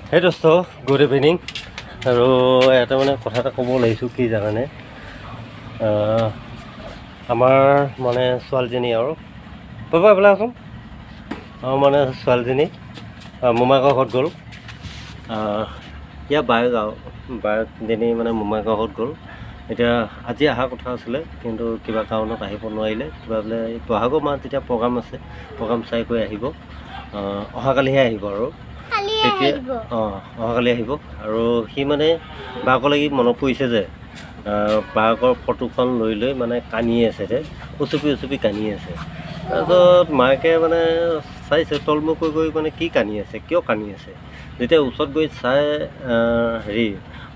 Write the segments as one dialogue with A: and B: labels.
A: Hey dosto, good evening. আৰু এটা মানে কথা এটা ক'ব লাগিছোঁ কি জানানে আমাৰ মানে ছোৱালীজনী আৰু বাবা এইফালে আছোন আমাৰ মানে ছোৱালীজনী মোমায়েকৰ ঘৰত গ'ল ইয়াৰ বায়েকজনী মানে মোমায়েকৰ ঘৰত গ'ল এতিয়া আজি অহা কথা আছিলে কিন্তু কিবা কাৰণত আহিব নোৱাৰিলে কিবা বোলে বহাগৰ মাহত যেতিয়া প্ৰগ্ৰাম আছে প্ৰগ্ৰাম চাই কৰি আহিব অহাকালিহে আহিব আৰু তেতিয়া অহাকালি আহিব আৰু সি মানে বায়েকৰ লাগি মনত পৰিছে যে বায়েকৰ ফটোখন লৈ মানে কান্দি আছে উচুপি কান্দি আছে তাৰপিছত মাকে মানে চাইছে তলমূৰ কৰি মানে কি কান্দি আছে কিয় কান্দি আছে যেতিয়া ওচৰত গৈ চাই হেৰি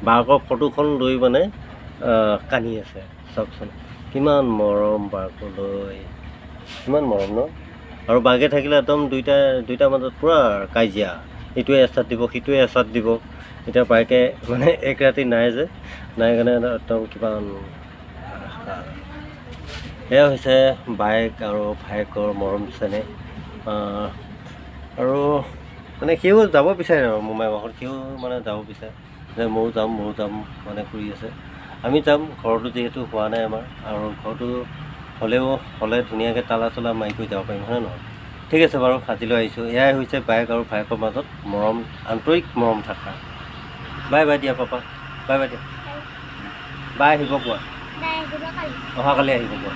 A: বায়েকৰ ফটোখন লৈ মানে কান্দি আছে চাওকচোন কিমান মৰম বায়েকলৈ কিমান মৰম ন আৰু বায়েকে থাকিলে একদম দুইটাৰ মাজত পূৰা কাজিয়া ইটোৱে এচাত দিব সিটোৱে এচাত দিব এতিয়া বায়েকে মানে এক ৰাতি নাই কাৰণে একদম কিবা এয়া হৈছে বায়েক আৰু ভায়েকৰ মৰম চেনেহ আৰু মানে সিও যাব বিচাৰে আৰু মোমায়েকৰ ঘৰত সিও মানে যাব বিচাৰে যে ময়ো যাম মানে কৰি আছে আমি যাম ঘৰটো যিহেতু হোৱা নাই আমাৰ আৰু ঘৰটো হ'লে ধুনীয়াকৈ তালা চলা মাৰি কৰি যাব পাৰিম হয়নে নহয় ঠিক আছে বাৰু আজিলৈ আহিছোঁ এয়াই হৈছে বায়েক আৰু ভায়েকৰ মাজত মৰম আন্তৰিক মৰম থকা বাই দিয়া পাপা বাই দিয়া বাই আহিব কোৱা অহাকালি আহিব কোৱা